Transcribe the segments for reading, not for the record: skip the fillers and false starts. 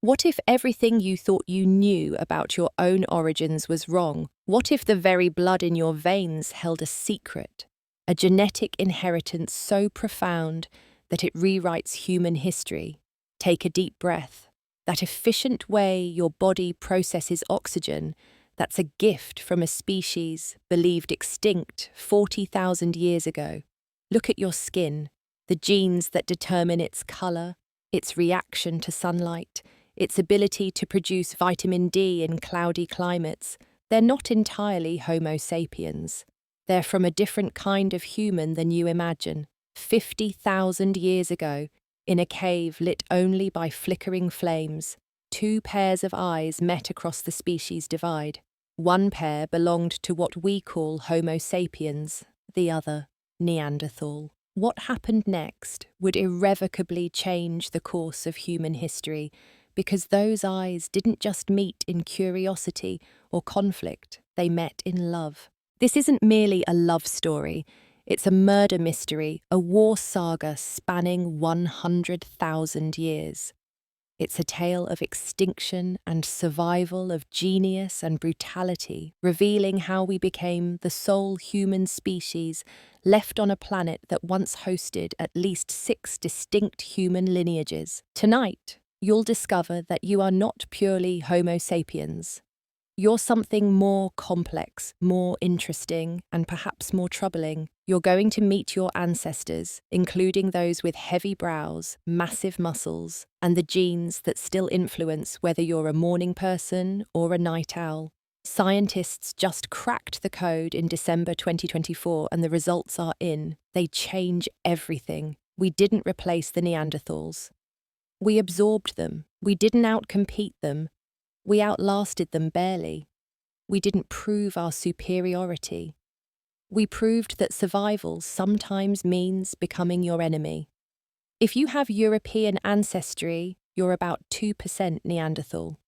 What if everything you thought you knew about your own origins was wrong? What if the very blood in your veins held a secret, a genetic inheritance so profound that it rewrites human history? Take a deep breath. That efficient way your body processes oxygen, that's a gift from a species believed extinct 40,000 years ago. Look at your skin, the genes that determine its color, its reaction to sunlight, its ability to produce vitamin D in cloudy climates. They're not entirely Homo sapiens. They're from a different kind of human than you imagine. 50,000 years ago, in a cave lit only by flickering flames, two pairs of eyes met across the species divide. One pair belonged to what we call Homo sapiens, the other, Neanderthal. What happened next would irrevocably change the course of human history, because those eyes didn't just meet in curiosity or conflict, they met in love. This isn't merely a love story, it's a murder mystery, a war saga spanning 100,000 years. It's a tale of extinction and survival, of genius and brutality, revealing how we became the sole human species left on a planet that once hosted at least 6 distinct human lineages. Tonight, you'll discover that you are not purely Homo sapiens. You're something more complex, more interesting, and perhaps more troubling. You're going to meet your ancestors, including those with heavy brows, massive muscles, and the genes that still influence whether you're a morning person or a night owl. Scientists just cracked the code in December 2024, and the results are in. They change everything. We didn't replace the Neanderthals. We absorbed them. We didn't outcompete them. We outlasted them barely. We didn't prove our superiority. We proved that survival sometimes means becoming your enemy. If you have European ancestry, you're about 2% Neanderthal.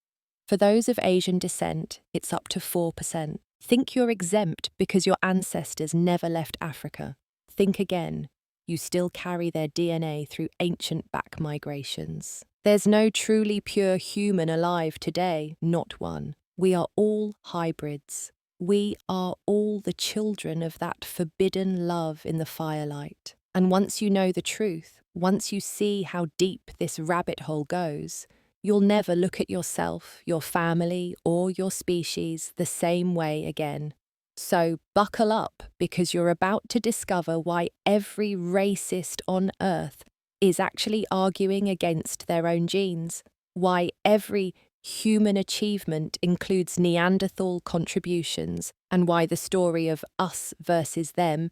For those of Asian descent, it's up to 4%. Think you're exempt because your ancestors never left Africa. Think again. You still carry their DNA through ancient back migrations. There's no truly pure human alive today, not one. We are all hybrids. We are all the children of that forbidden love in the firelight. And once you know the truth, once you see how deep this rabbit hole goes, you'll never look at yourself, your family, or your species the same way again. So buckle up, because you're about to discover why every racist on Earth is actually arguing against their own genes, why every human achievement includes Neanderthal contributions, and why the story of us versus them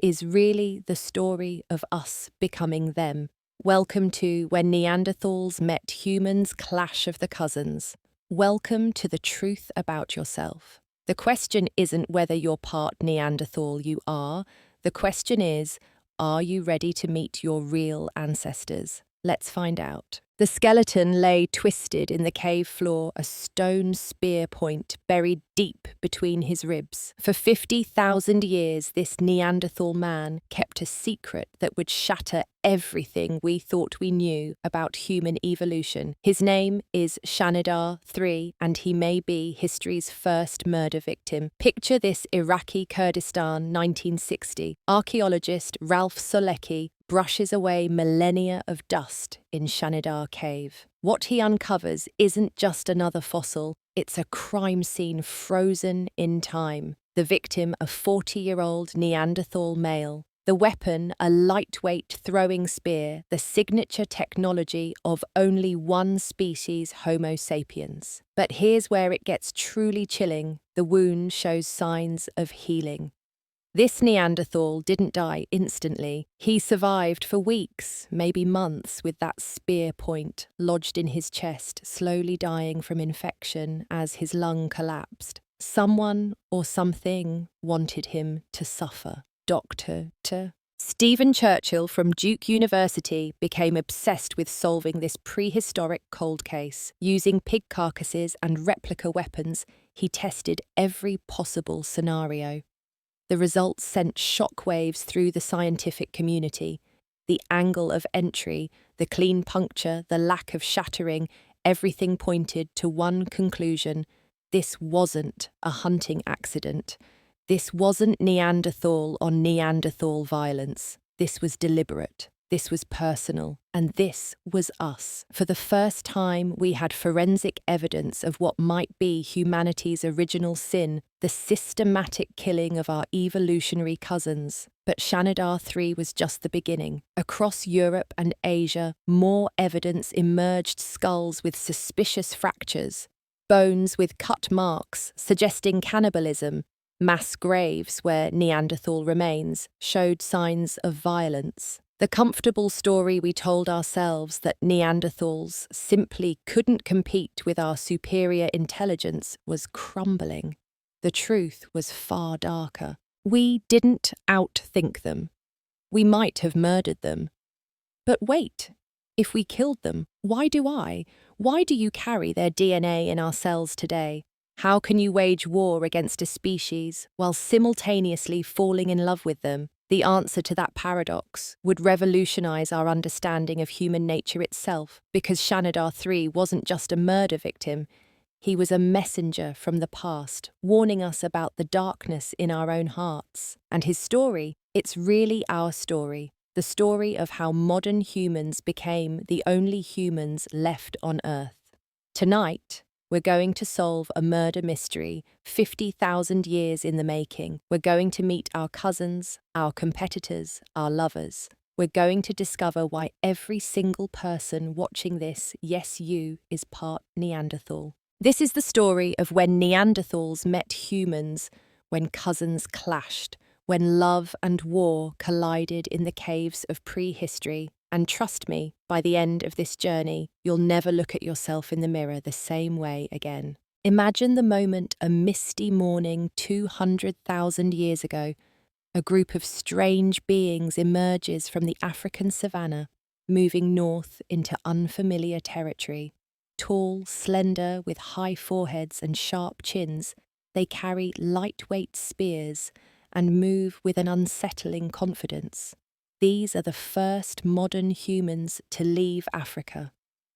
is really the story of us becoming them. Welcome to When Neanderthals Met Humans, Clash of the Cousins. Welcome to the truth about yourself. The question isn't whether you're part Neanderthal, you are. The question is, are you ready to meet your real ancestors? Let's find out. The skeleton lay twisted in the cave floor, a stone spear point buried deep between his ribs. For 50,000 years, this Neanderthal man kept a secret that would shatter everything we thought we knew about human evolution. His name is Shanidar III, and he may be history's first murder victim. Picture this: Iraqi Kurdistan, 1960. Archaeologist Ralph Solecki brushes away millennia of dust in Shanidar Cave. What he uncovers isn't just another fossil, it's a crime scene frozen in time. The victim, a 40-year-old Neanderthal male. The weapon, a lightweight throwing spear, the signature technology of only one species, Homo sapiens. But here's where it gets truly chilling. The wound shows signs of healing. This Neanderthal didn't die instantly. He survived for weeks, maybe months, with that spear point lodged in his chest, slowly dying from infection as his lung collapsed. Someone or something wanted him to suffer. Dr. Stephen Churchill from Duke University became obsessed with solving this prehistoric cold case. Using pig carcasses and replica weapons, he tested every possible scenario. The results sent shockwaves through the scientific community. The angle of entry, the clean puncture, the lack of shattering, everything pointed to one conclusion: this wasn't a hunting accident. This wasn't Neanderthal on Neanderthal violence. This was deliberate. This was personal. And this was us. For the first time, we had forensic evidence of what might be humanity's original sin, the systematic killing of our evolutionary cousins. But Shanidar 3 was just the beginning. Across Europe and Asia, more evidence emerged: skulls with suspicious fractures, bones with cut marks suggesting cannibalism, mass graves where Neanderthal remains showed signs of violence. The comfortable story we told ourselves that Neanderthals simply couldn't compete with our superior intelligence was crumbling. The truth was far darker. We didn't outthink them. We might have murdered them. But wait, if we killed them, why do you carry their DNA in our cells today? How can you wage war against a species while simultaneously falling in love with them? The answer to that paradox would revolutionize our understanding of human nature itself, because Shanidar 3 wasn't just a murder victim. He was a messenger from the past, warning us about the darkness in our own hearts. And his story, it's really our story. The story of how modern humans became the only humans left on Earth. Tonight, we're going to solve a murder mystery 50,000 years in the making. We're going to meet our cousins, our competitors, our lovers. We're going to discover why every single person watching this, yes, you, is part Neanderthal. This is the story of when Neanderthals met humans, when cousins clashed, when love and war collided in the caves of prehistory. And trust me, by the end of this journey, you'll never look at yourself in the mirror the same way again. Imagine the moment a misty morning 200,000 years ago, a group of strange beings emerges from the African savanna, moving north into unfamiliar territory. Tall, slender, with high foreheads and sharp chins, they carry lightweight spears and move with an unsettling confidence. These are the first modern humans to leave Africa.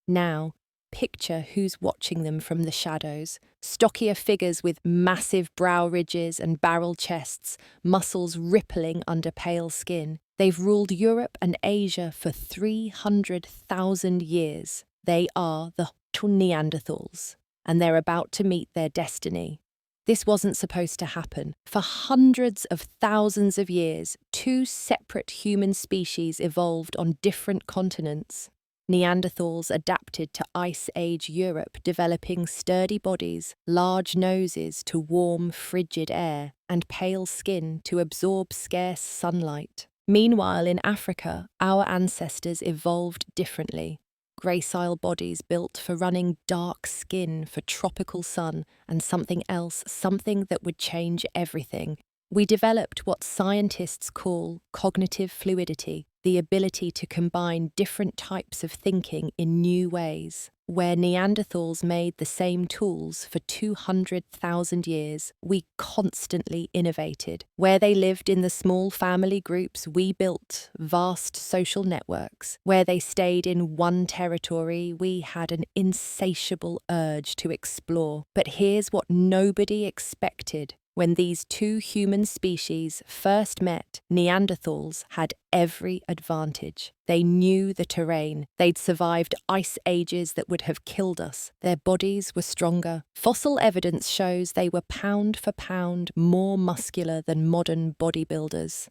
Now, picture who's watching them from the shadows. Stockier figures with massive brow ridges and barrel chests, muscles rippling under pale skin. They've ruled Europe and Asia for 300,000 years. They are the Neanderthals, and they're about to meet their destiny. This wasn't supposed to happen. For hundreds of thousands of years, two separate human species evolved on different continents. Neanderthals adapted to Ice Age Europe, developing sturdy bodies, large noses to warm, frigid air, and pale skin to absorb scarce sunlight. Meanwhile, in Africa, our ancestors evolved differently. Gracile bodies built for running, dark skin for tropical sun, and something else, something that would change everything. We developed what scientists call cognitive fluidity, the ability to combine different types of thinking in new ways. Where Neanderthals made the same tools for 200,000 years, we constantly innovated. Where they lived in the small family groups, we built vast social networks. Where they stayed in one territory, we had an insatiable urge to explore. But here's what nobody expected. When these two human species first met, Neanderthals had every advantage. They knew the terrain. They'd survived ice ages that would have killed us. Their bodies were stronger. Fossil evidence shows they were pound for pound more muscular than modern bodybuilders.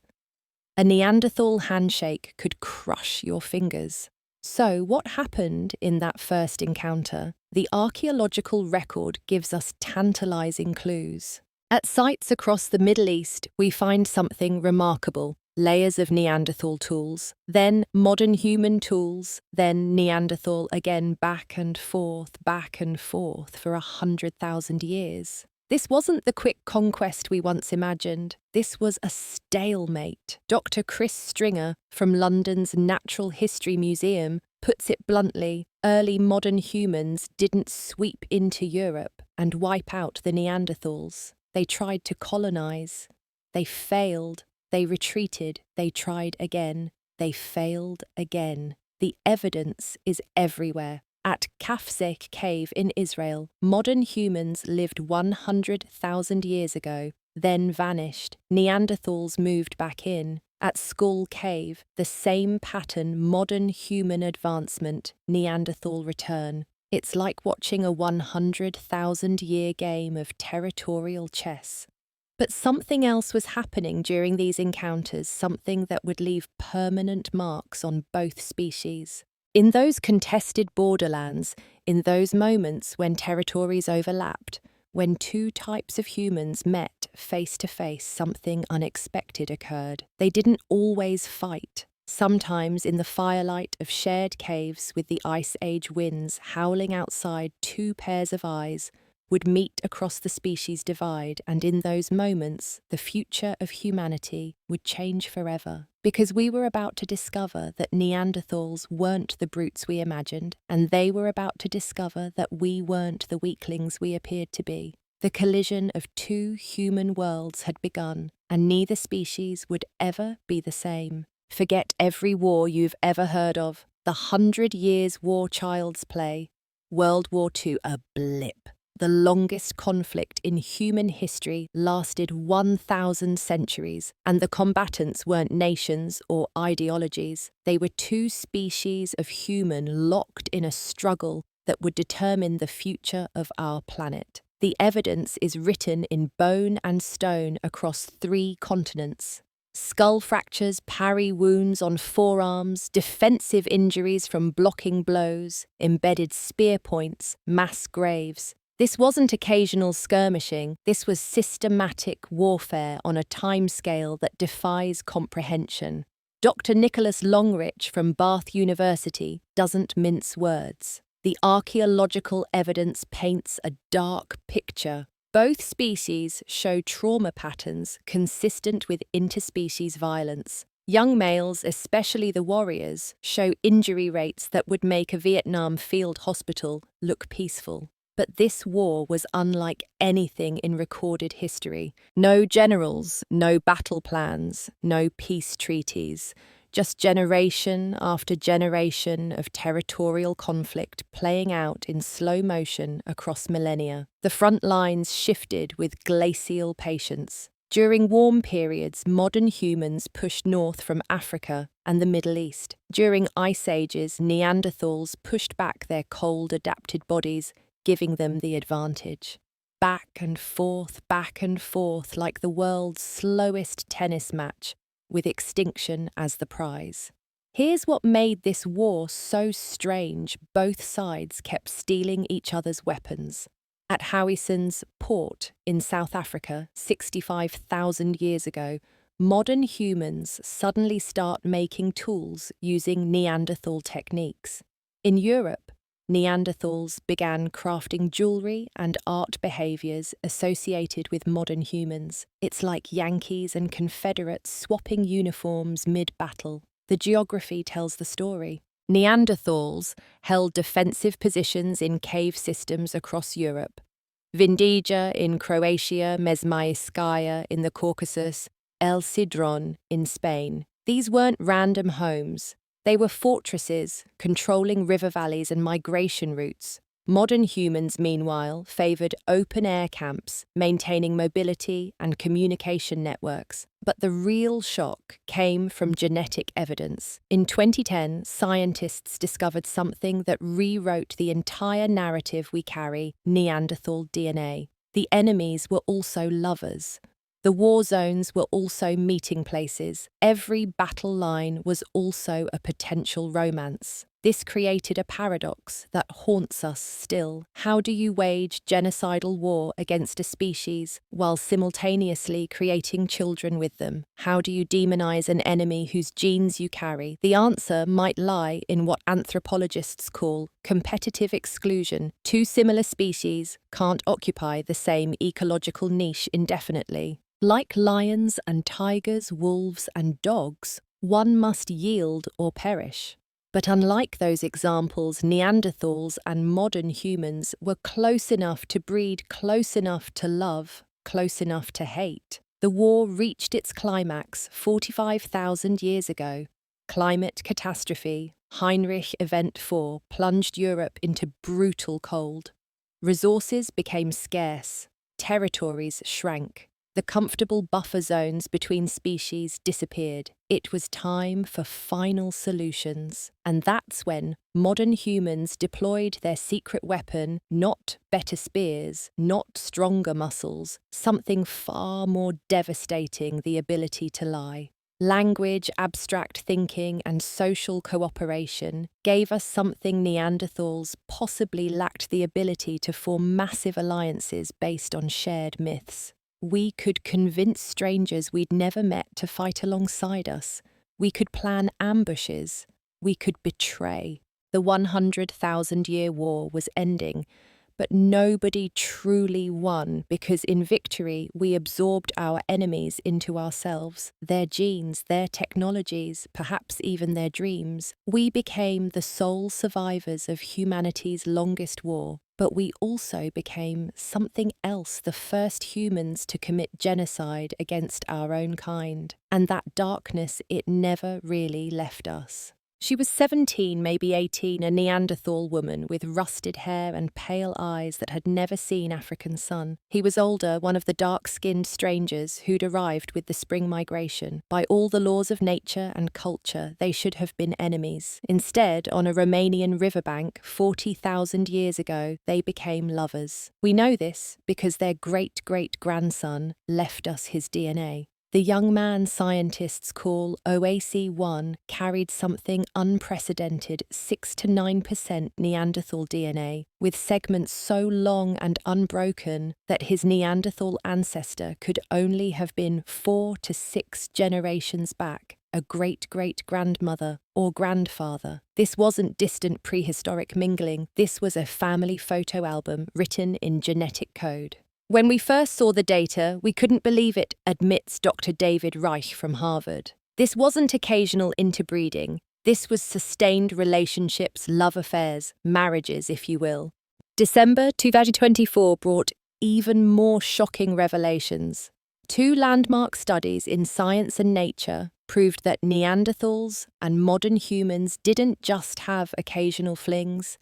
A Neanderthal handshake could crush your fingers. So, what happened in that first encounter? The archaeological record gives us tantalizing clues. At sites across the Middle East, we find something remarkable. Layers of Neanderthal tools, then modern human tools, then Neanderthal again, back and forth for 100,000 years. This wasn't the quick conquest we once imagined. This was a stalemate. Dr. Chris Stringer from London's Natural History Museum puts it bluntly: early modern humans didn't sweep into Europe and wipe out the Neanderthals. They tried to colonize. They failed. They retreated. They tried again. They failed again. The evidence is everywhere. At Kafzeh Cave in Israel, modern humans lived 100,000 years ago, then vanished. Neanderthals moved back in. At Skull Cave, the same pattern, modern human advancement, Neanderthal return. It's like watching a 100,000-year game of territorial chess. But something else was happening during these encounters, something that would leave permanent marks on both species. In those contested borderlands, in those moments when territories overlapped, when two types of humans met face to face, something unexpected occurred. They didn't always fight. Sometimes in the firelight of shared caves with the Ice Age winds howling outside, two pairs of eyes would meet across the species divide, and in those moments, the future of humanity would change forever. Because we were about to discover that Neanderthals weren't the brutes we imagined, and they were about to discover that we weren't the weaklings we appeared to be. The collision of two human worlds had begun, and neither species would ever be the same. Forget every war you've ever heard of, the 100 Years' War Child's Play, World War II, a blip. The longest conflict in human history lasted 1,000 centuries, and the combatants weren't nations or ideologies. They were two species of human locked in a struggle that would determine the future of our planet. The evidence is written in bone and stone across 3 continents. Skull fractures, parry wounds on forearms, defensive injuries from blocking blows, embedded spear points, mass graves. This wasn't occasional skirmishing, this was systematic warfare on a timescale that defies comprehension. Dr. Nicholas Longrich from Bath University doesn't mince words. The archaeological evidence paints a dark picture. Both species show trauma patterns consistent with interspecies violence. Young males, especially the warriors, show injury rates that would make a Vietnam field hospital look peaceful. But this war was unlike anything in recorded history. No generals, no battle plans, no peace treaties. Just generation after generation of territorial conflict playing out in slow motion across millennia. The front lines shifted with glacial patience. During warm periods, modern humans pushed north from Africa and the Middle East. During ice ages, Neanderthals pushed back their cold-adapted bodies, giving them the advantage. Back and forth, like the world's slowest tennis match, with extinction as the prize. Here's what made this war so strange: both sides kept stealing each other's weapons. At Howisson's port in South Africa, 65,000 years ago, modern humans suddenly start making tools using Neanderthal techniques. In Europe, Neanderthals began crafting jewelry and art behaviors associated with modern humans. It's like Yankees and Confederates swapping uniforms mid-battle. The geography tells the story. Neanderthals held defensive positions in cave systems across Europe. Vindija in Croatia, Mesmaïskaya in the Caucasus, El Cidrón in Spain. These weren't random homes. They were fortresses, controlling river valleys and migration routes. Modern humans, meanwhile, favoured open-air camps, maintaining mobility and communication networks. But the real shock came from genetic evidence. In 2010, scientists discovered something that rewrote the entire narrative we carry: Neanderthal DNA. The enemies were also lovers. The war zones were also meeting places. Every battle line was also a potential romance. This created a paradox that haunts us still. How do you wage genocidal war against a species while simultaneously creating children with them? How do you demonize an enemy whose genes you carry? The answer might lie in what anthropologists call competitive exclusion. Two similar species can't occupy the same ecological niche indefinitely. Like lions and tigers, wolves and dogs, one must yield or perish. But unlike those examples, Neanderthals and modern humans were close enough to breed, close enough to love, close enough to hate. The war reached its climax 45,000 years ago. Climate catastrophe, Heinrich Event 4, plunged Europe into brutal cold. Resources became scarce, territories shrank. The comfortable buffer zones between species disappeared. It was time for final solutions. And that's when modern humans deployed their secret weapon, not better spears, not stronger muscles, something far more devastating: the ability to lie. Language, abstract thinking, and social cooperation gave us something Neanderthals possibly lacked the ability to form massive alliances based on shared myths. We could convince strangers we'd never met to fight alongside us. We could plan ambushes. We could betray. The 100,000-year war was ending, but nobody truly won, because in victory we absorbed our enemies into ourselves, their genes, their technologies, perhaps even their dreams. We became the sole survivors of humanity's longest war. But we also became something else, the first humans to commit genocide against our own kind. And that darkness, it never really left us. She was 17, maybe 18, a Neanderthal woman with rusted hair and pale eyes that had never seen African sun. He was older, one of the dark-skinned strangers who'd arrived with the spring migration. By all the laws of nature and culture, they should have been enemies. Instead, on a Romanian riverbank 40,000 years ago, they became lovers. We know this because their great-great-grandson left us his DNA. The young man scientists call OAC1 carried something unprecedented: 6 to 9% Neanderthal DNA, with segments so long and unbroken that his Neanderthal ancestor could only have been 4 to 6 generations back, a great-great-grandmother or grandfather. This wasn't distant prehistoric mingling, this was a family photo album written in genetic code. When we first saw the data, we couldn't believe it, admits Dr. David Reich from Harvard. This wasn't occasional interbreeding. This was sustained relationships, love affairs, marriages, if you will. December 2024 brought even more shocking revelations. 2 landmark studies in Science and Nature proved that Neanderthals and modern humans didn't just have occasional flings.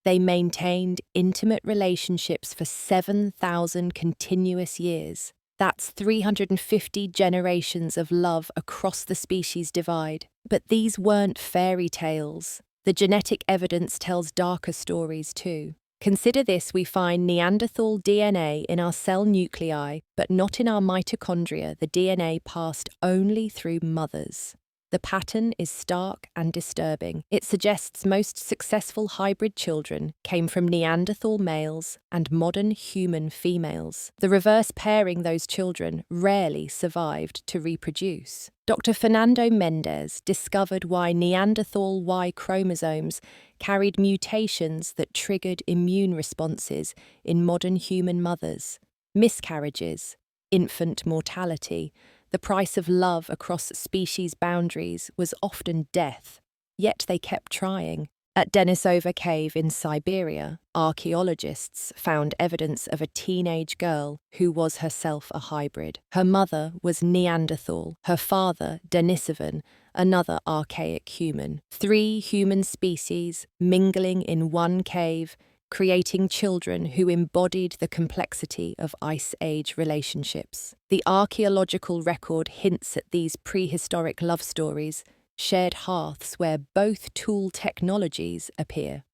They maintained intimate relationships for 7,000 continuous years. That's 350 generations of love across the species divide. But these weren't fairy tales. The genetic evidence tells darker stories too. Consider this: we find Neanderthal DNA in our cell nuclei, but not in our mitochondria. The DNA passed only through mothers. The pattern is stark and disturbing. It suggests most successful hybrid children came from Neanderthal males and modern human females. The reverse pairing those children rarely survived to reproduce. Dr. Fernando Mendez discovered why Neanderthal Y chromosomes carried mutations that triggered immune responses in modern human mothers, miscarriages, infant mortality. The price of love across species boundaries was often death, yet they kept trying. At Denisova Cave in Siberia, archaeologists found evidence of a teenage girl who was herself a hybrid. Her mother was Neanderthal, her father Denisovan, another archaic human. 3 human species mingling in one cave, creating children who embodied the complexity of Ice Age relationships. The archaeological record hints at these prehistoric love stories, shared hearths where both tool technologies appear.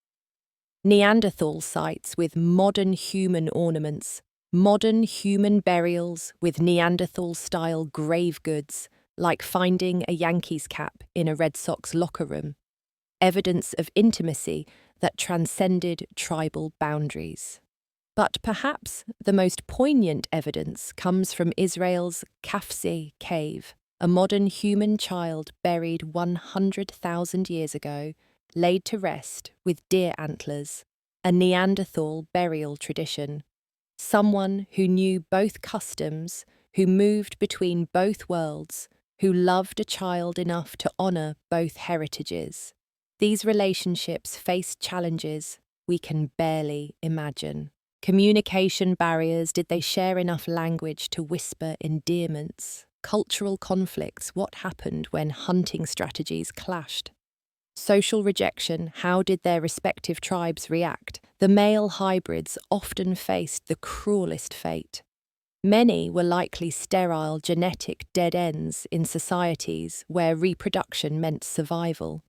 Neanderthal sites with modern human ornaments, modern human burials with Neanderthal-style grave goods, like finding a Yankees cap in a Red Sox locker room. Evidence of intimacy that transcended tribal boundaries. But perhaps the most poignant evidence comes from Israel's Kafse cave, a modern human child buried 100,000 years ago, laid to rest with deer antlers, a Neanderthal burial tradition. Someone who knew both customs, who moved between both worlds, who loved a child enough to honor both heritages. These relationships faced challenges we can barely imagine. Communication barriers: did they share enough language to whisper endearments? Cultural conflicts, what happened when hunting strategies clashed? Social rejection, how did their respective tribes react? The male hybrids often faced the cruelest fate. Many were likely sterile genetic dead ends in societies where reproduction meant survival.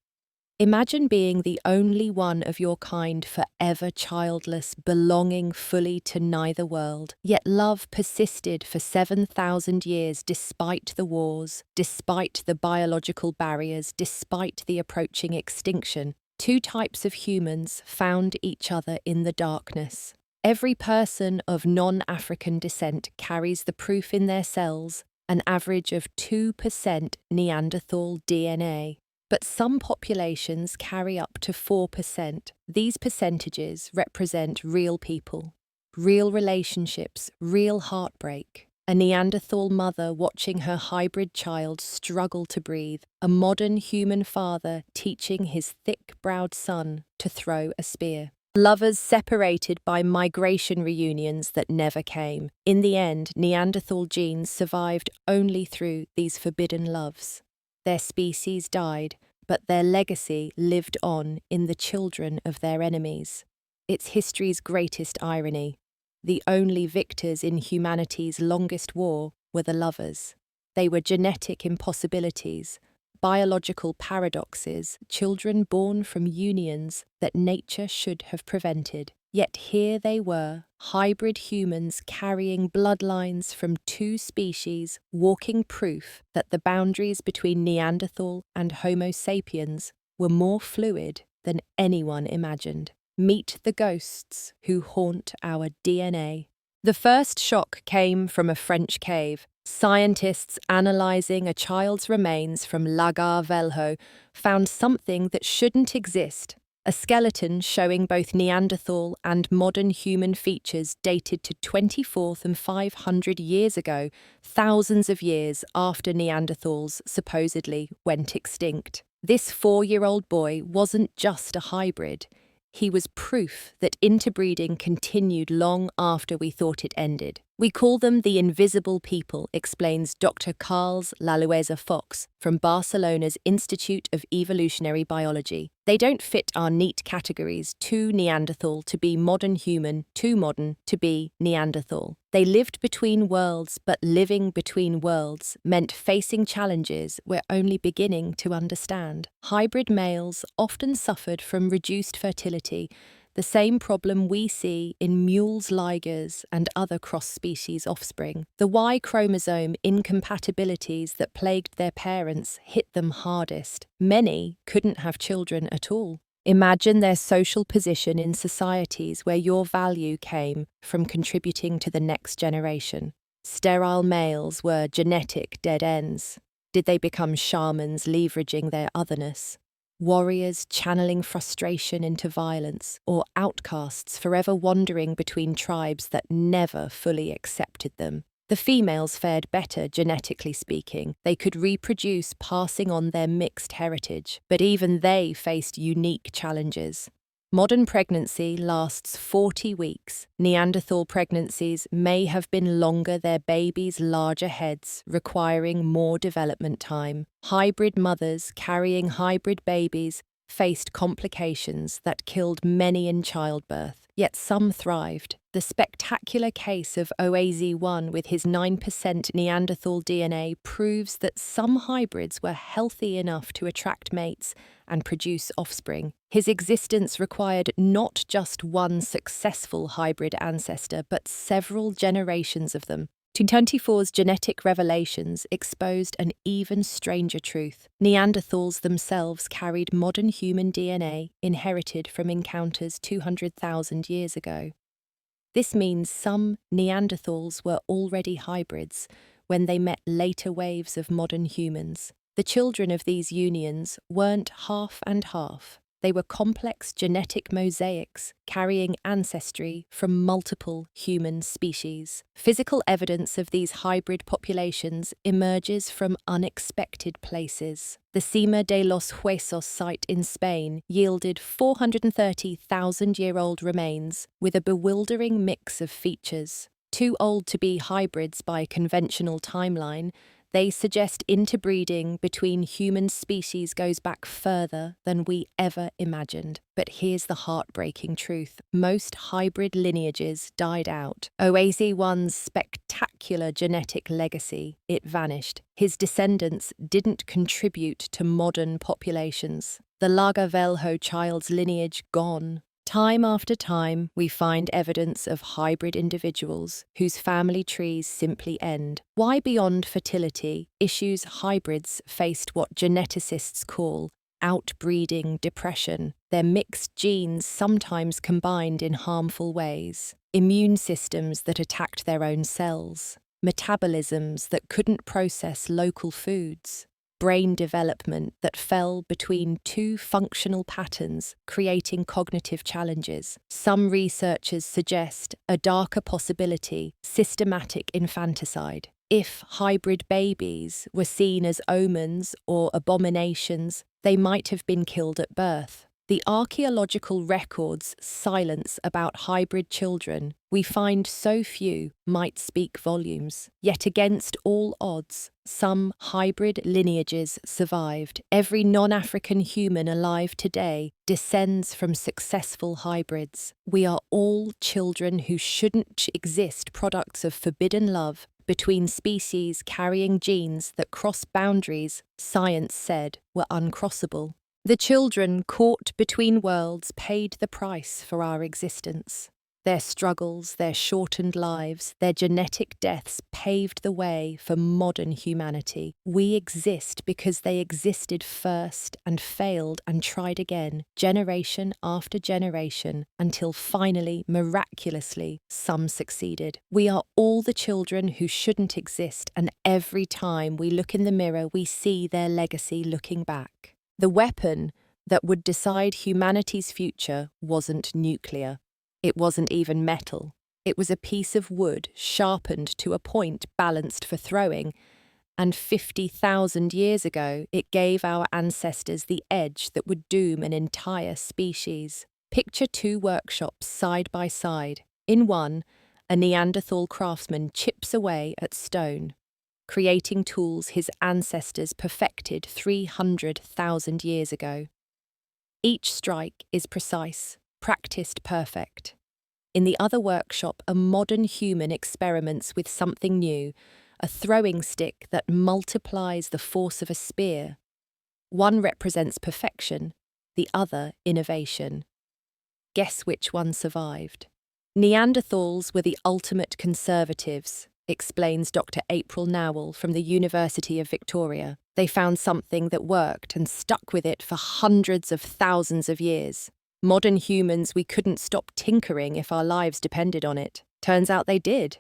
Imagine being the only one of your kind forever childless, belonging fully to neither world. Yet love persisted for 7,000 years despite the wars, despite the biological barriers, despite the approaching extinction. Two types of humans found each other in the darkness. Every person of non-African descent carries the proof in their cells, an average of 2% Neanderthal DNA. But some populations carry up to 4%. These percentages represent real people, real relationships, real heartbreak. A Neanderthal mother watching her hybrid child struggle to breathe, a modern human father teaching his thick-browed son to throw a spear. Lovers separated by migration reunions that never came. In the end, Neanderthal genes survived only through these forbidden loves. Their species died, but their legacy lived on in the children of their enemies. It's history's greatest irony. The only victors in humanity's longest war were the lovers. They were genetic impossibilities, biological paradoxes, children born from unions that nature should have prevented. Yet here they were, hybrid humans carrying bloodlines from two species, walking proof that the boundaries between Neanderthal and Homo sapiens were more fluid than anyone imagined. Meet the ghosts who haunt our DNA. The first shock came from a French cave. Scientists analysing a child's remains from Lagar Velho found something that shouldn't exist. A skeleton showing both Neanderthal and modern human features dated to 24th and 500 years ago, thousands of years after Neanderthals supposedly went extinct. This 4-year-old boy wasn't just a hybrid. He was proof that interbreeding continued long after we thought it ended. We call them the invisible people, explains Dr. Carles Lalueza Fox from Barcelona's Institute of Evolutionary Biology. They don't fit our neat categories, too Neanderthal to be modern human, too modern to be Neanderthal. They lived between worlds, but living between worlds meant facing challenges we're only beginning to understand. Hybrid males often suffered from reduced fertility, the same problem we see in mules, ligers, and other cross-species offspring. The Y chromosome incompatibilities that plagued their parents hit them hardest. Many couldn't have children at all. Imagine their social position in societies where your value came from contributing to the next generation. Sterile males were genetic dead ends. Did they become shamans leveraging their otherness? Warriors channeling frustration into violence, or outcasts forever wandering between tribes that never fully accepted them? The females fared better, genetically speaking. They could reproduce, passing on their mixed heritage, but even they faced unique challenges. Modern pregnancy lasts 40 weeks. Neanderthal pregnancies may have been longer, their babies' larger heads, requiring more development time. Hybrid mothers carrying hybrid babies faced complications that killed many in childbirth, yet some thrived. The spectacular case of OAZ1 with his 9% Neanderthal DNA proves that some hybrids were healthy enough to attract mates and produce offspring. His existence required not just one successful hybrid ancestor, but several generations of them. 2024's genetic revelations exposed an even stranger truth. Neanderthals themselves carried modern human DNA inherited from encounters 200,000 years ago. This means some Neanderthals were already hybrids when they met later waves of modern humans. The children of these unions weren't half and half. They were complex genetic mosaics carrying ancestry from multiple human species. Physical evidence of these hybrid populations emerges from unexpected places. The Cima de los Huesos site in Spain yielded 430,000-year-old remains with a bewildering mix of features. Too old to be hybrids by conventional timeline, They suggest interbreeding between human species goes back further than we ever imagined. But here's the heartbreaking truth. Most hybrid lineages died out. OAZ1's spectacular genetic legacy, it vanished. His descendants didn't contribute to modern populations. The Lagavulin child's lineage gone. Time after time, we find evidence of hybrid individuals whose family trees simply end. Why beyond fertility, issues hybrids faced what geneticists call outbreeding depression. Their mixed genes sometimes combined in harmful ways. Immune systems that attacked their own cells. Metabolisms that couldn't process local foods. Brain development that fell between two functional patterns, creating cognitive challenges. Some researchers suggest a darker possibility: systematic infanticide. If hybrid babies were seen as omens or abominations, they might have been killed at birth. The archaeological records' silence about hybrid children, we find so few, might speak volumes. Yet against all odds, some hybrid lineages survived. Every non-African human alive today descends from successful hybrids. We are all children who shouldn't exist, products of forbidden love between species carrying genes that cross boundaries science said were uncrossable. The children caught between worlds paid the price for our existence. Their struggles, their shortened lives, their genetic deaths paved the way for modern humanity. We exist because they existed first and failed and tried again, generation after generation, until finally, miraculously, some succeeded. We are all the children who shouldn't exist, and every time we look in the mirror, we see their legacy looking back. The weapon that would decide humanity's future wasn't nuclear. It wasn't even metal. It was a piece of wood sharpened to a point balanced for throwing, and 50,000 years ago it gave our ancestors the edge that would doom an entire species. Picture two workshops side by side. In one, a Neanderthal craftsman chips away at stone, creating tools his ancestors perfected 300,000 years ago. Each strike is precise, practiced perfect. In the other workshop, a modern human experiments with something new, a throwing stick that multiplies the force of a spear. One represents perfection, the other innovation. Guess which one survived? Neanderthals were the ultimate conservatives, explains Dr. April Nowell from the University of Victoria. They found something that worked and stuck with it for hundreds of thousands of years. Modern humans, we couldn't stop tinkering if our lives depended on it. Turns out they did.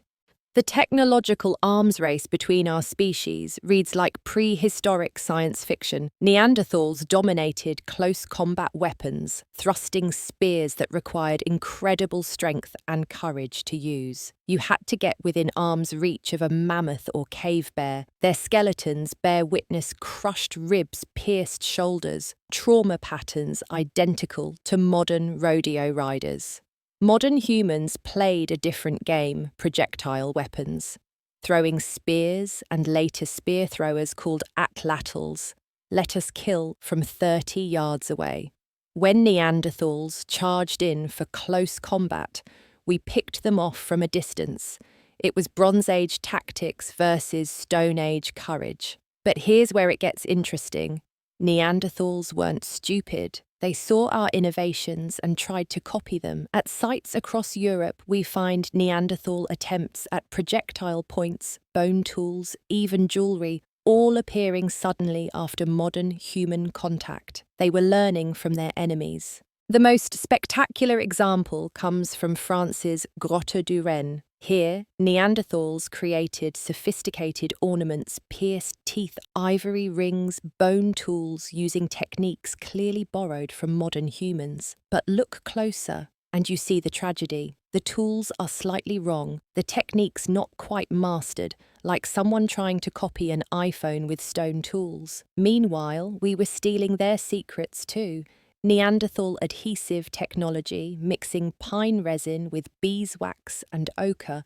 The technological arms race between our species reads like prehistoric science fiction. Neanderthals dominated close combat weapons, thrusting spears that required incredible strength and courage to use. You had to get within arm's reach of a mammoth or cave bear. Their skeletons bear witness crushed ribs, pierced shoulders, trauma patterns identical to modern rodeo riders. Modern humans played a different game: projectile weapons. Throwing spears and later spear throwers called atlatls let us kill from 30 yards away. When Neanderthals charged in for close combat, we picked them off from a distance. It was Bronze Age tactics versus Stone Age courage. But here's where it gets interesting. Neanderthals weren't stupid. They saw our innovations and tried to copy them. At sites across Europe, we find Neanderthal attempts at projectile points, bone tools, even jewellery, all appearing suddenly after modern human contact. They were learning from their enemies. The most spectacular example comes from France's Grotte du Renne. Here, Neanderthals created sophisticated ornaments, pierced teeth, ivory rings, bone tools using techniques clearly borrowed from modern humans. But look closer, and you see the tragedy. The tools are slightly wrong, the techniques not quite mastered, like someone trying to copy an iPhone with stone tools. Meanwhile, we were stealing their secrets too. Neanderthal adhesive technology, mixing pine resin with beeswax and ochre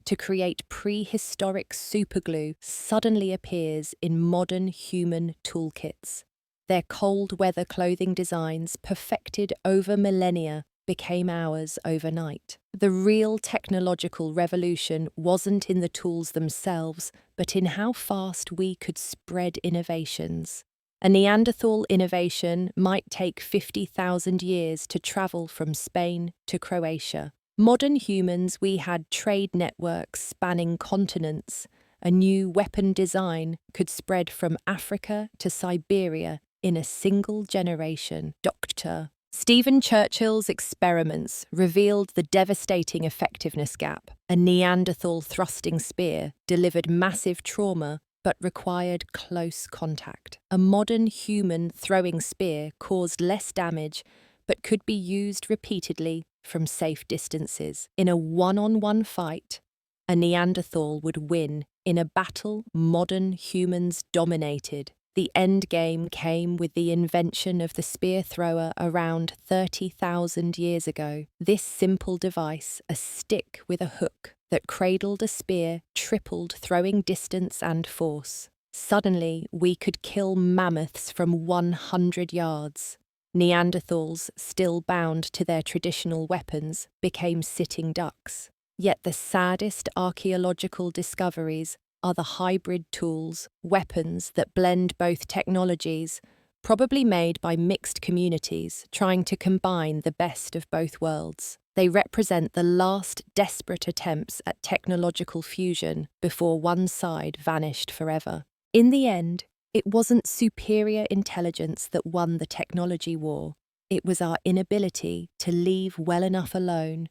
to create prehistoric superglue suddenly appears in modern human toolkits. Their cold weather clothing designs, perfected over millennia, became ours overnight. The real technological revolution wasn't in the tools themselves, but in how fast we could spread innovations. A Neanderthal innovation might take 50,000 years to travel from Spain to Croatia. Modern humans, we had trade networks spanning continents. A new weapon design could spread from Africa to Siberia in a single generation. Dr. Stephen Churchill's experiments revealed the devastating effectiveness gap. A Neanderthal thrusting spear delivered massive trauma but required close contact. A modern human throwing spear caused less damage but could be used repeatedly from safe distances. In a one-on-one fight, a Neanderthal would win. In a battle modern humans dominated. The end game came with the invention of the spear thrower around 30,000 years ago. This simple device, a stick with a hook that cradled a spear, tripled throwing distance and force. Suddenly, we could kill mammoths from 100 yards. Neanderthals, still bound to their traditional weapons, became sitting ducks. Yet the saddest archaeological discoveries are the hybrid tools, weapons that blend both technologies, probably made by mixed communities trying to combine the best of both worlds. They represent the last desperate attempts at technological fusion before one side vanished forever. In the end, it wasn't superior intelligence that won the technology war. It was our inability to leave well enough alone,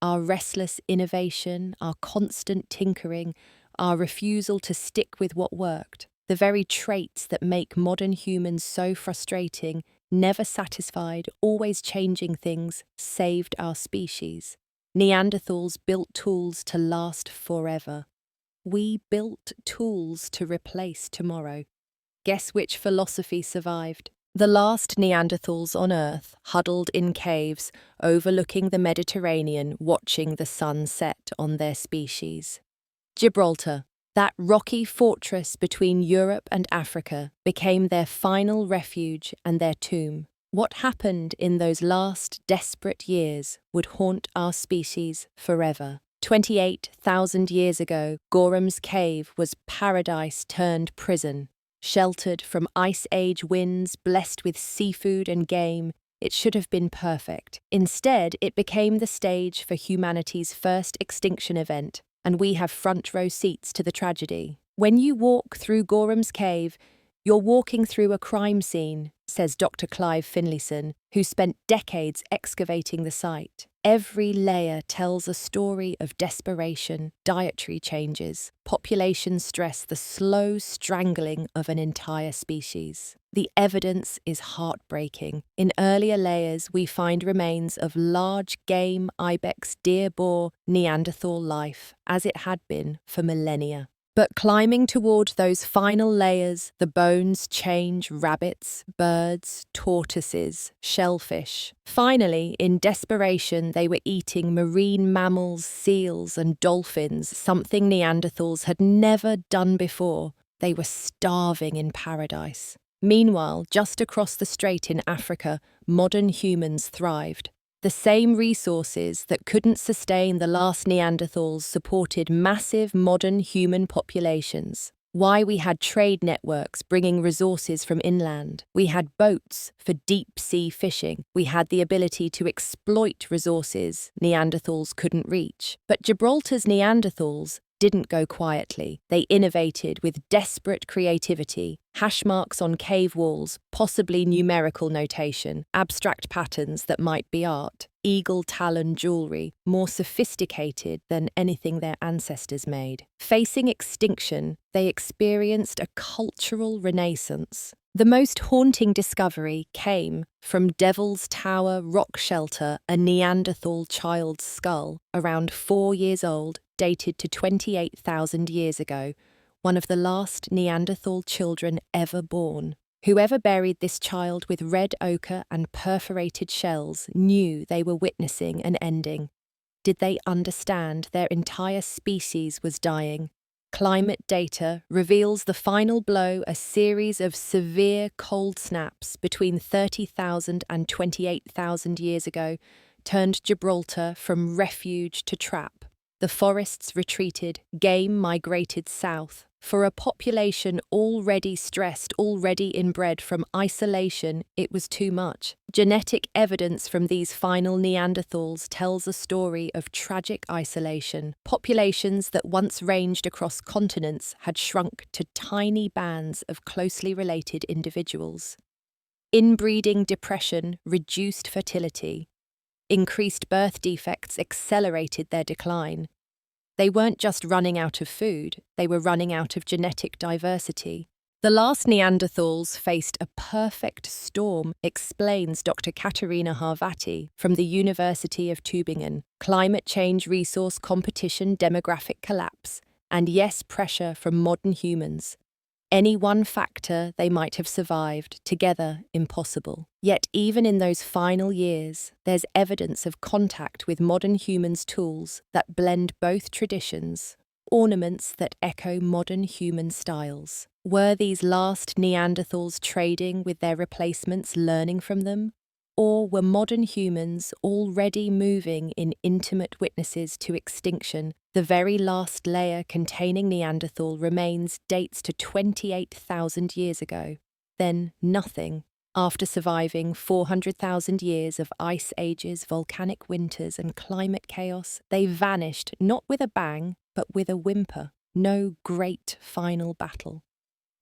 our restless innovation, our constant tinkering, our refusal to stick with what worked. The very traits that make modern humans so frustrating, never satisfied, always changing things, saved our species. Neanderthals built tools to last forever. We built tools to replace tomorrow. Guess which philosophy survived? The last Neanderthals on Earth, huddled in caves, overlooking the Mediterranean, watching the sun set on their species. Gibraltar, that rocky fortress between Europe and Africa, became their final refuge and their tomb. What happened in those last desperate years would haunt our species forever. 28,000 years ago, Gorham's Cave was paradise turned prison. Sheltered from Ice Age winds, blessed with seafood and game, it should have been perfect. Instead, it became the stage for humanity's first extinction event, and we have front row seats to the tragedy. When you walk through Gorham's Cave, you're walking through a crime scene, says Dr. Clive Finlayson, who spent decades excavating the site. Every layer tells a story of desperation, dietary changes, population stress, the slow strangling of an entire species. The evidence is heartbreaking. In earlier layers, we find remains of large game, ibex, deer, boar, Neanderthal life, as it had been for millennia. But climbing toward those final layers, the bones change: rabbits, birds, tortoises, shellfish. Finally, in desperation, they were eating marine mammals, seals, and dolphins, something Neanderthals had never done before. They were starving in paradise. Meanwhile, just across the strait in Africa, modern humans thrived. The same resources that couldn't sustain the last Neanderthals supported massive modern human populations. Why we had trade networks bringing resources from inland. We had boats for deep-sea fishing. We had the ability to exploit resources Neanderthals couldn't reach. But Gibraltar's Neanderthals didn't go quietly. They innovated with desperate creativity. Hash marks on cave walls, possibly numerical notation, abstract patterns that might be art, eagle talon jewelry, more sophisticated than anything their ancestors made. Facing extinction, they experienced a cultural renaissance. The most haunting discovery came from Devil's Tower rock shelter, a Neanderthal child's skull, around 4 years old, dated to 28,000 years ago, one of the last Neanderthal children ever born. Whoever buried this child with red ochre and perforated shells knew they were witnessing an ending. Did they understand their entire species was dying? Climate data reveals the final blow: a series of severe cold snaps between 30,000 and 28,000 years ago turned Gibraltar from refuge to trap. The forests retreated, game migrated south. For a population already stressed, already inbred from isolation, it was too much. Genetic evidence from these final Neanderthals tells a story of tragic isolation. Populations that once ranged across continents had shrunk to tiny bands of closely related individuals. Inbreeding depression reduced fertility. Increased birth defects accelerated their decline. They weren't just running out of food, they were running out of genetic diversity. The last Neanderthals faced a perfect storm, explains Dr. Katarina Harvati from the University of Tübingen. Climate change, resource competition, demographic collapse, and yes, pressure from modern humans. Any one factor, they might have survived, together impossible. Yet even in those final years, there's evidence of contact with modern humans' tools that blend both traditions, ornaments that echo modern human styles. Were these last Neanderthals trading with their replacements, learning from them? Or were modern humans already moving in intimate witnesses to extinction? The very last layer containing Neanderthal remains dates to 28,000 years ago. Then nothing. After surviving 400,000 years of ice ages, volcanic winters, and climate chaos, they vanished not with a bang, but with a whimper. No great final battle.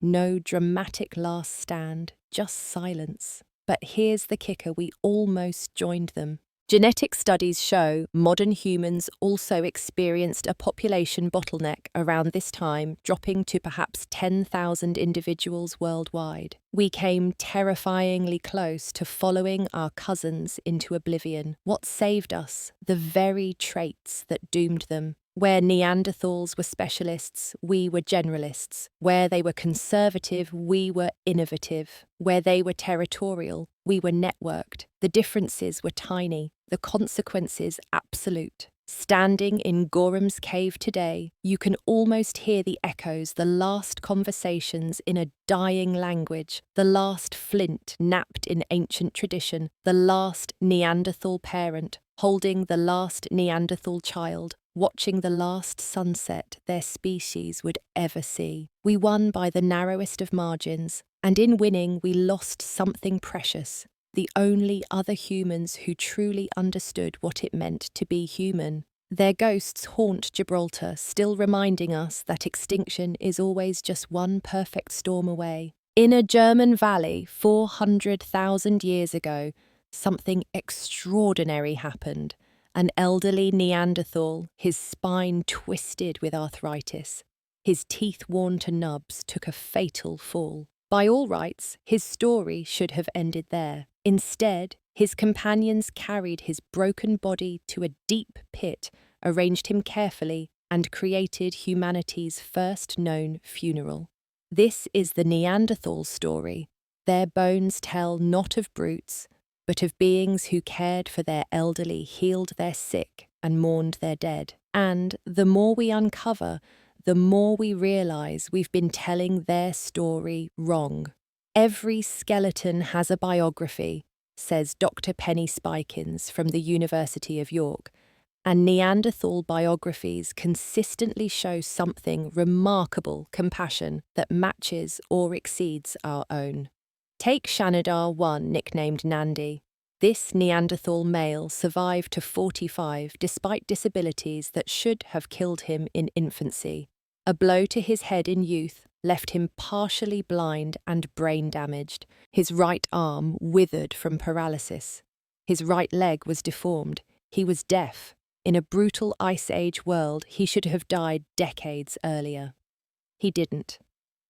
No dramatic last stand, just silence. But here's the kicker: we almost joined them. Genetic studies show modern humans also experienced a population bottleneck around this time, dropping to perhaps 10,000 individuals worldwide. We came terrifyingly close to following our cousins into oblivion. What saved us? The very traits that doomed them. Where Neanderthals were specialists, we were generalists. Where they were conservative, we were innovative. Where they were territorial, we were networked. The differences were tiny, the consequences absolute. Standing in Gorham's cave today, you can almost hear the echoes, the last conversations in a dying language, the last flint napped in ancient tradition, the last Neanderthal parent holding the last Neanderthal child, watching the last sunset their species would ever see. We won by the narrowest of margins, and in winning we lost something precious, the only other humans who truly understood what it meant to be human. Their ghosts haunt Gibraltar, still reminding us that extinction is always just one perfect storm away. In a German valley 400,000 years ago, something extraordinary happened. An elderly Neanderthal, his spine twisted with arthritis, his teeth worn to nubs, took a fatal fall. By all rights, his story should have ended there. Instead, his companions carried his broken body to a deep pit, arranged him carefully, and created humanity's first known funeral. This is the Neanderthal story. Their bones tell not of brutes, but of beings who cared for their elderly, healed their sick, and mourned their dead. And the more we uncover, the more we realize we've been telling their story wrong. Every skeleton has a biography, says Dr. Penny Spikins from the University of York, and Neanderthal biographies consistently show something remarkable: compassion that matches or exceeds our own. Take Shanidar 1, nicknamed Nandi. This Neanderthal male survived to 45 despite disabilities that should have killed him in infancy. A blow to his head in youth left him partially blind and brain damaged. His right arm withered from paralysis. His right leg was deformed. He was deaf. In a brutal Ice Age world, he should have died decades earlier. He didn't.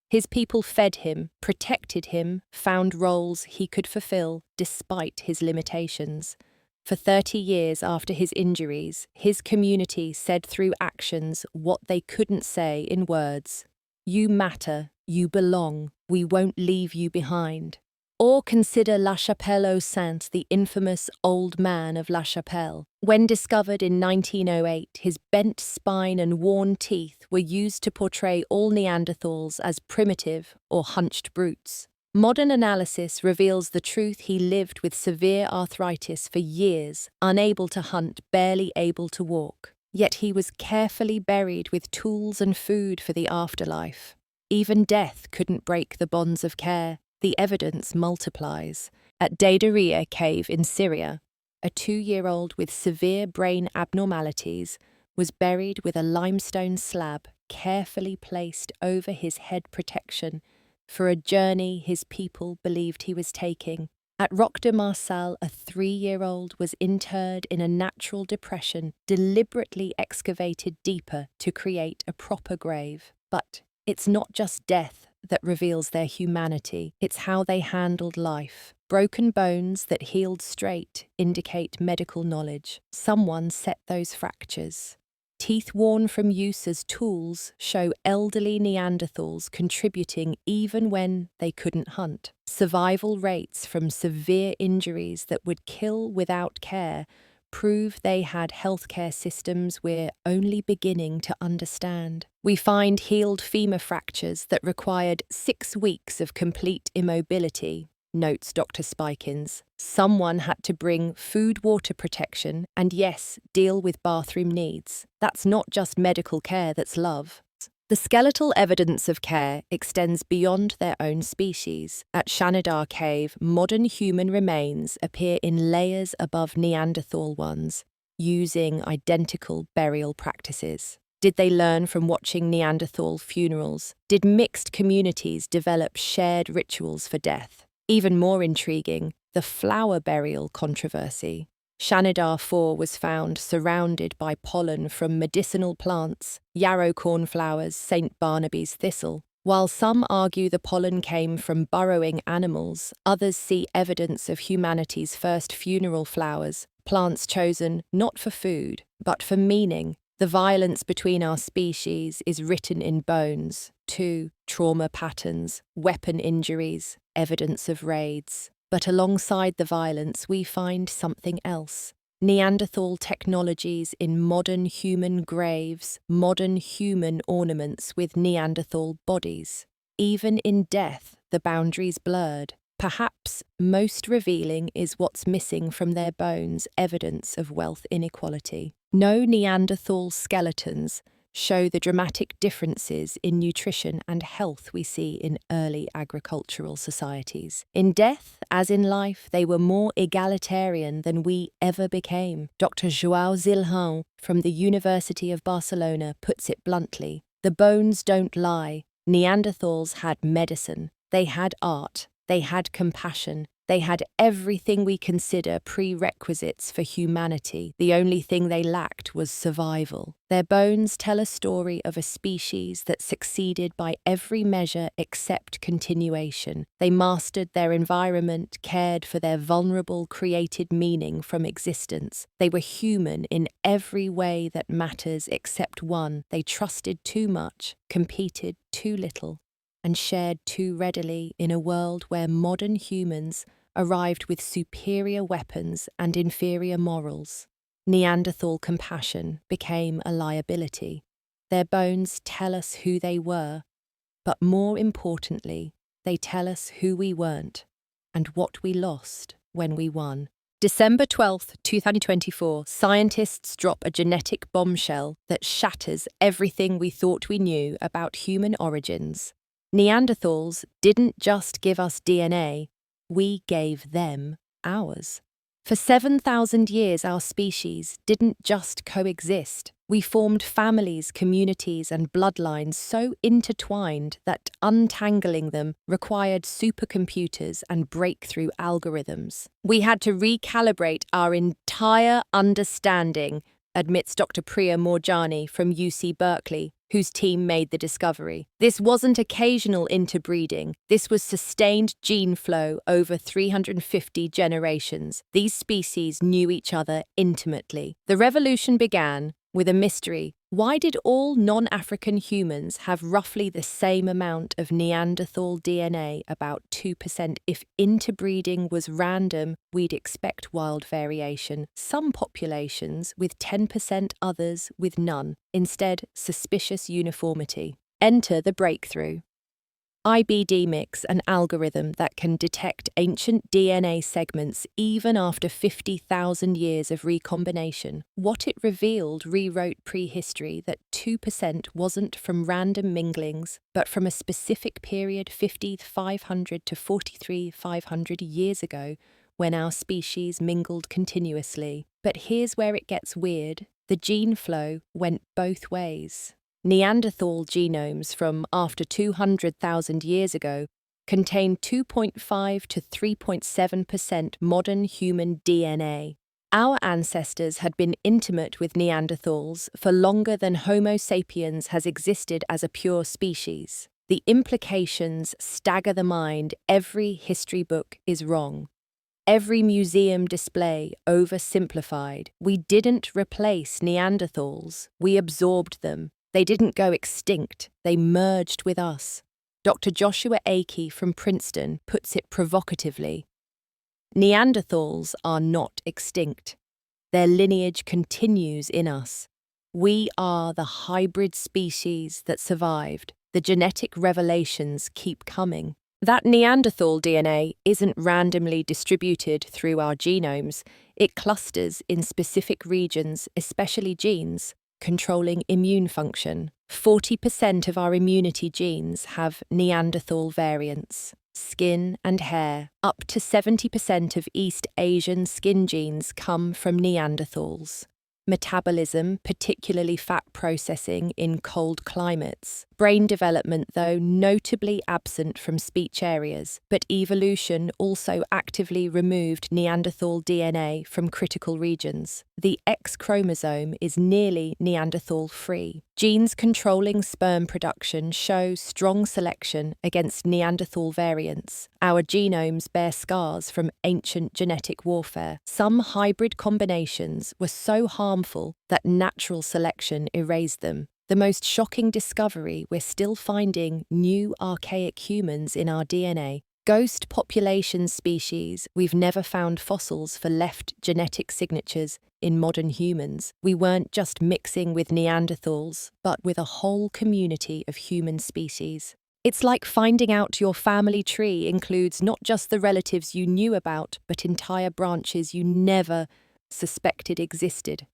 His people fed him, protected him, found roles he could fulfill despite his limitations. For 30 years after his injuries, his community said through actions what they couldn't say in words. You matter, you belong, we won't leave you behind. Or consider La Chapelle aux Saints, the infamous Old Man of La Chapelle. When discovered in 1908, his bent spine and worn teeth were used to portray all Neanderthals as primitive or hunched brutes. Modern analysis reveals the truth: he lived with severe arthritis for years, unable to hunt, barely able to walk. Yet he was carefully buried with tools and food for the afterlife. Even death couldn't break the bonds of care. The evidence multiplies. At Dadaria Cave in Syria, a 2-year-old with severe brain abnormalities was buried with a limestone slab carefully placed over his head protection for a journey his people believed he was taking. At Roc de Marsalle, a 3-year-old was interred in a natural depression deliberately excavated deeper to create a proper grave. But it's not just death that reveals their humanity, it's how they handled life. Broken bones that healed straight indicate medical knowledge. Someone set those fractures. Teeth worn from use as tools show elderly Neanderthals contributing even when they couldn't hunt. Survival rates from severe injuries that would kill without care prove they had healthcare systems we're only beginning to understand. We find healed femur fractures that required 6 weeks of complete immobility, notes Dr. Spikins. Someone had to bring food-water protection and, yes, deal with bathroom needs. That's not just medical care, that's love. The skeletal evidence of care extends beyond their own species. At Shanidar Cave, modern human remains appear in layers above Neanderthal ones, using identical burial practices. Did they learn from watching Neanderthal funerals? Did mixed communities develop shared rituals for death? Even more intriguing, the flower burial controversy. Shanidar 4 was found surrounded by pollen from medicinal plants, yarrow cornflowers, St. Barnaby's thistle. While some argue the pollen came from burrowing animals, others see evidence of humanity's first funeral flowers, plants chosen not for food, but for meaning. The violence between our species is written in bones, too: trauma patterns, weapon injuries, evidence of raids. But alongside the violence, we find something else. Neanderthal technologies in modern human graves, modern human ornaments with Neanderthal bodies. Even in death, the boundaries blurred. Perhaps most revealing is what's missing from their bones: evidence of wealth inequality. No Neanderthal skeletons show the dramatic differences in nutrition and health we see in early agricultural societies. In death, as in life, they were more egalitarian than we ever became. Dr. João Zilhão from the University of Barcelona puts it bluntly: the bones don't lie. Neanderthals had medicine, they had art, they had compassion, they had everything we consider prerequisites for humanity. The only thing they lacked was survival. Their bones tell a story of a species that succeeded by every measure except continuation. They mastered their environment, cared for their vulnerable, created meaning from existence. They were human in every way that matters except one: they trusted too much, competed too little, and shared too readily in a world where modern humans arrived with superior weapons and inferior morals. Neanderthal compassion became a liability. Their bones tell us who they were, but more importantly, they tell us who we weren't and what we lost when we won. December 12th, 2024, scientists drop a genetic bombshell that shatters everything we thought we knew about human origins. Neanderthals didn't just give us DNA, we gave them ours. For 7,000 years, our species didn't just coexist. We formed families, communities, and bloodlines so intertwined that untangling them required supercomputers and breakthrough algorithms. We had to recalibrate our entire understanding, admits Dr. Priya Morjani from UC Berkeley, whose team made the discovery. This wasn't occasional interbreeding. This was sustained gene flow over 350 generations. These species knew each other intimately. The revolution began with a mystery Why did all non-African humans have roughly the same amount of Neanderthal DNA, about 2%? If interbreeding was random, we'd expect wild variation. Some populations with 10%, others with none. Instead, suspicious uniformity. Enter the breakthrough. IBD Mix, an algorithm that can detect ancient DNA segments even after 50,000 years of recombination. What it revealed rewrote prehistory that 2% wasn't from random minglings, but from a specific period 50,500 to 43,500 years ago, when our species mingled continuously. But here's where it gets weird. The gene flow went both ways. Neanderthal genomes from after 200,000 years ago contain 2.5 to 3.7% modern human DNA. Our ancestors had been intimate with Neanderthals for longer than Homo sapiens has existed as a pure species. The implications stagger the mind. Every history book is wrong. Every museum display oversimplified. We didn't replace Neanderthals, we absorbed them. They didn't go extinct, they merged with us. Dr. Joshua Akey from Princeton puts it provocatively. Neanderthals are not extinct. Their lineage continues in us. We are the hybrid species that survived. The genetic revelations keep coming. That Neanderthal DNA isn't randomly distributed through our genomes. It clusters in specific regions, especially genes, controlling immune function. 40% of our immunity genes have Neanderthal variants. Skin and hair. Up to 70% of East Asian skin genes come from Neanderthals. Metabolism, particularly fat processing in cold climates. Brain development, though, notably absent from speech areas, but evolution also actively removed Neanderthal DNA from critical regions. The X chromosome is nearly Neanderthal-free. Genes controlling sperm production show strong selection against Neanderthal variants. Our genomes bear scars from ancient genetic warfare. Some hybrid combinations were so harmful that natural selection erased them. The most shocking discovery: we're still finding new archaic humans in our DNA. Ghost population species. We've never found fossils for left genetic signatures in modern humans. We weren't just mixing with Neanderthals, but with a whole community of human species. It's like finding out your family tree includes not just the relatives you knew about, but entire branches you never suspected existed,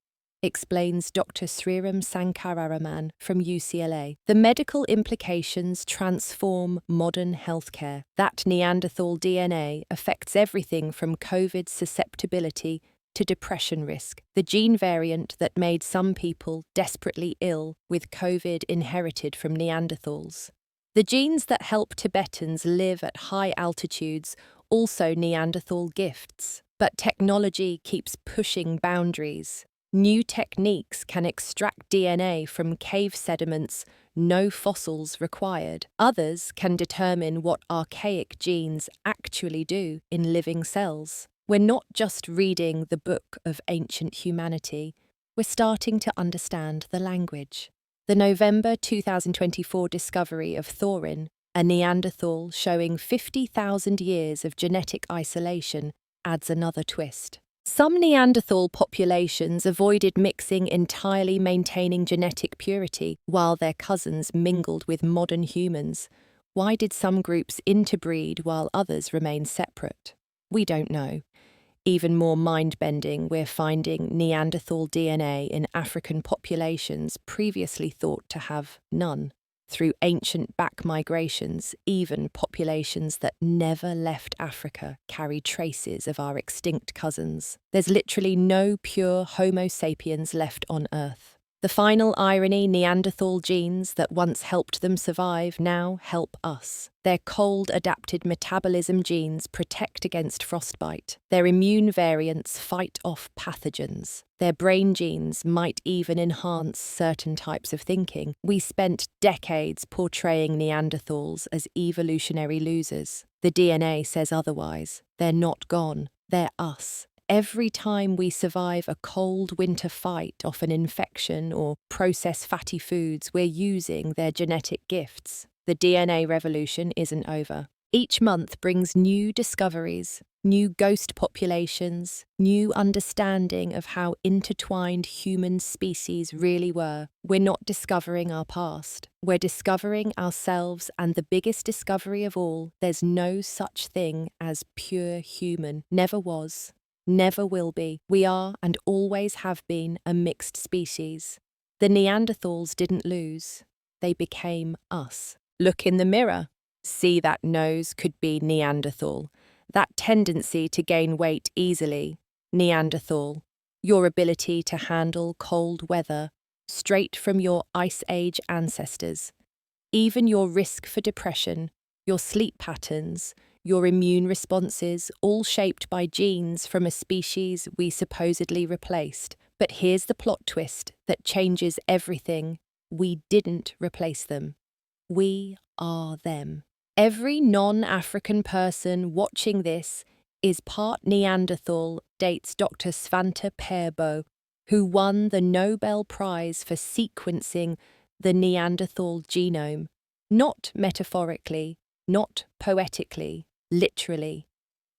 explains Dr. Sriram Sankararaman from UCLA. The medical implications transform modern healthcare. That Neanderthal DNA affects everything from COVID susceptibility to depression risk. The gene variant that made some people desperately ill with COVID inherited from Neanderthals. The genes that help Tibetans live at high altitudes, also Neanderthal gifts. But technology keeps pushing boundaries. New techniques can extract DNA from cave sediments, no fossils required. Others can determine what archaic genes actually do in living cells. We're not just reading the book of ancient humanity, we're starting to understand the language. The November 2024 discovery of Thorin, a Neanderthal showing 50,000 years of genetic isolation, adds another twist. Some Neanderthal populations avoided mixing entirely, maintaining genetic purity, while their cousins mingled with modern humans. Why did some groups interbreed while others remain separate? We don't know. Even more mind-bending, we're finding Neanderthal DNA in African populations previously thought to have none. Through ancient back migrations, even populations that never left Africa carry traces of our extinct cousins. There's literally no pure Homo sapiens left on Earth. The final irony: Neanderthal genes that once helped them survive now help us. Their cold-adapted metabolism genes protect against frostbite. Their immune variants fight off pathogens. Their brain genes might even enhance certain types of thinking. We spent decades portraying Neanderthals as evolutionary losers. The DNA says otherwise. They're not gone. They're us. Every time we survive a cold winter fight off an infection or process fatty foods, we're using their genetic gifts. The DNA revolution isn't over. Each month brings new discoveries, new ghost populations, new understanding of how intertwined human species really were. We're not discovering our past. We're discovering ourselves, and the biggest discovery of all, there's no such thing as pure human. Never was. Never will be. We are, and always have been, a mixed species. The Neanderthals didn't lose. They became us. Look in the mirror. See that nose could be Neanderthal. That tendency to gain weight easily, Neanderthal. Your ability to handle cold weather, straight from your Ice Age ancestors. Even your risk for depression, your sleep patterns, your immune responses, all shaped by genes from a species we supposedly replaced. But here's the plot twist that changes everything. We didn't replace them. We are them. Every non-African person watching this is part Neanderthal, dates Dr. Svante Pääbo, who won the Nobel Prize for sequencing the Neanderthal genome. Not metaphorically, not poetically, literally.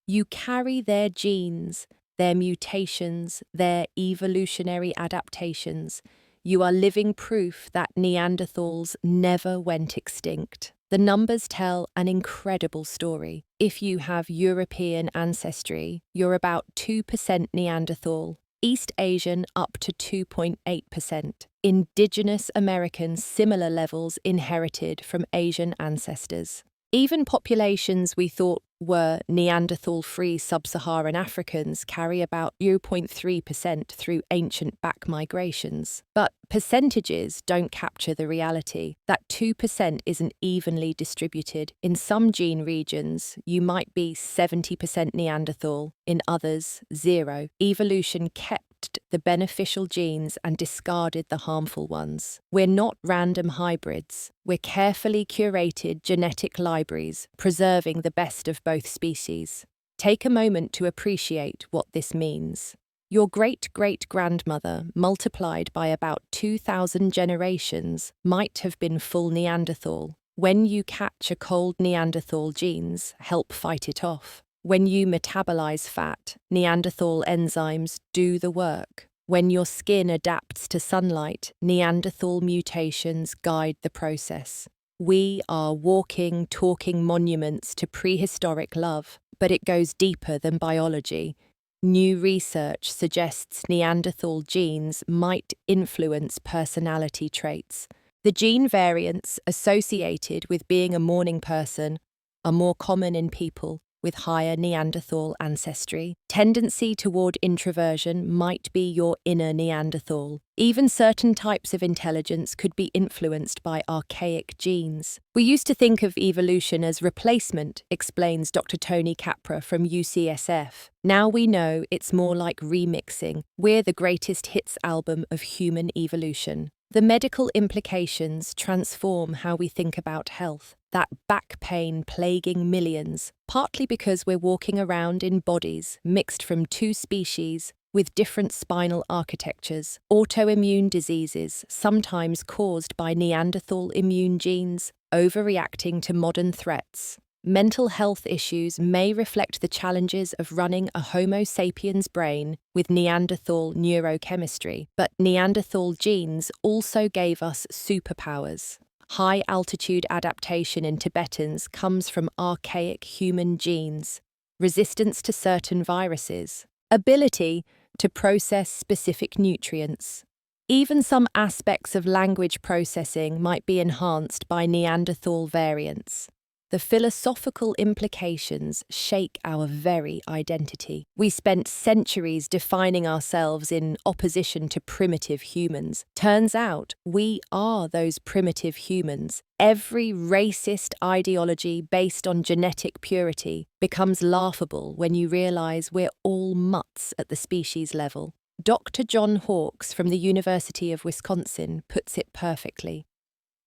You carry their genes, their mutations, their evolutionary adaptations. You are living proof that Neanderthals never went extinct. The numbers tell an incredible story. If you have European ancestry, you're about 2% Neanderthal, East Asian up to 2.8%. Indigenous Americans, similar levels inherited from Asian ancestors. Even populations we thought were Neanderthal-free sub-Saharan Africans carry about 0.3% through ancient back migrations. But percentages don't capture the reality. That 2% isn't evenly distributed. In some gene regions, you might be 70% Neanderthal, in others, 0. Evolution kept the beneficial genes and discarded the harmful ones. We're not random hybrids. We're carefully curated genetic libraries, preserving the best of both species. Take a moment to appreciate what this means. Your great-great-grandmother, multiplied by about 2,000 generations, might have been full Neanderthal. When you catch a cold, Neanderthal genes help fight it off. When you metabolize fat, Neanderthal enzymes do the work. When your skin adapts to sunlight, Neanderthal mutations guide the process. We are walking, talking monuments to prehistoric love, but it goes deeper than biology. New research suggests Neanderthal genes might influence personality traits. The gene variants associated with being a morning person are more common in people with higher Neanderthal ancestry. Tendency toward introversion might be your inner Neanderthal. Even certain types of intelligence could be influenced by archaic genes. We used to think of evolution as replacement, explains Dr. Tony Capra from UCSF. Now we know it's more like remixing. We're the greatest hits album of human evolution. The medical implications transform how we think about health. That back pain plaguing millions, partly because we're walking around in bodies mixed from two species with different spinal architectures. Autoimmune diseases, sometimes caused by Neanderthal immune genes, overreacting to modern threats. Mental health issues may reflect the challenges of running a Homo sapiens brain with Neanderthal neurochemistry, but Neanderthal genes also gave us superpowers. High-altitude adaptation in Tibetans comes from archaic human genes, resistance to certain viruses, ability to process specific nutrients. Even some aspects of language processing might be enhanced by Neanderthal variants. The philosophical implications shake our very identity. We spent centuries defining ourselves in opposition to primitive humans. Turns out we are those primitive humans. Every racist ideology based on genetic purity becomes laughable when you realize we're all mutts at the species level. Dr. John Hawkes from the University of Wisconsin puts it perfectly.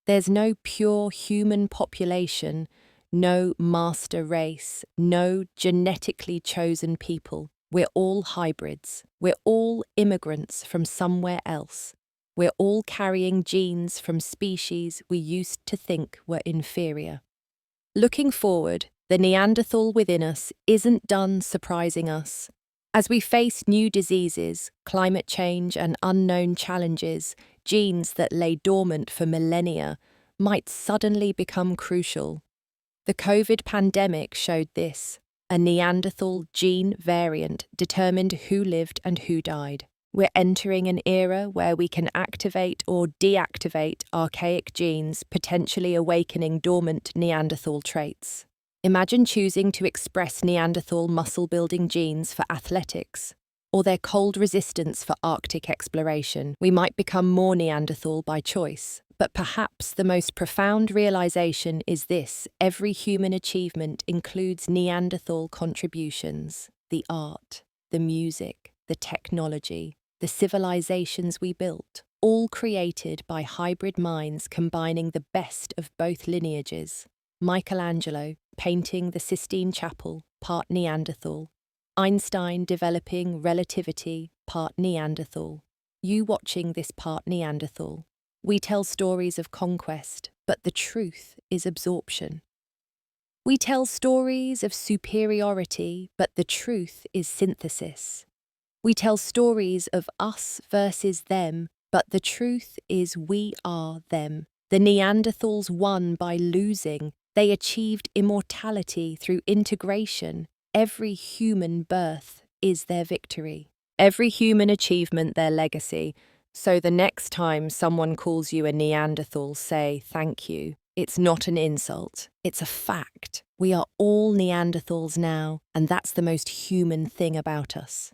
There's no pure human population, no master race, no genetically chosen people. We're all hybrids. We're all immigrants from somewhere else. We're all carrying genes from species we used to think were inferior. Looking forward, the Neanderthal within us isn't done surprising us. As we face new diseases, climate change, and unknown challenges, genes that lay dormant for millennia might suddenly become crucial. The COVID pandemic showed this. A Neanderthal gene variant determined who lived and who died. We're entering an era where we can activate or deactivate archaic genes, potentially awakening dormant Neanderthal traits. Imagine choosing to express Neanderthal muscle-building genes for athletics, or their cold resistance for Arctic exploration. We might become more Neanderthal by choice. But perhaps the most profound realization is this: every human achievement includes Neanderthal contributions. The art, the music, the technology, the civilizations we built, all created by hybrid minds combining the best of both lineages. Michelangelo, painting the Sistine Chapel, part Neanderthal. Einstein developing relativity, part Neanderthal. You watching this, part Neanderthal. We tell stories of conquest, but the truth is absorption. We tell stories of superiority, but the truth is synthesis. We tell stories of us versus them, but the truth is we are them. The Neanderthals won by losing. They achieved immortality through integration. Every human birth is their victory. Every human achievement their legacy. So the next time someone calls you a Neanderthal, say thank you. It's not an insult, it's a fact. We are all Neanderthals now, and that's the most human thing about us.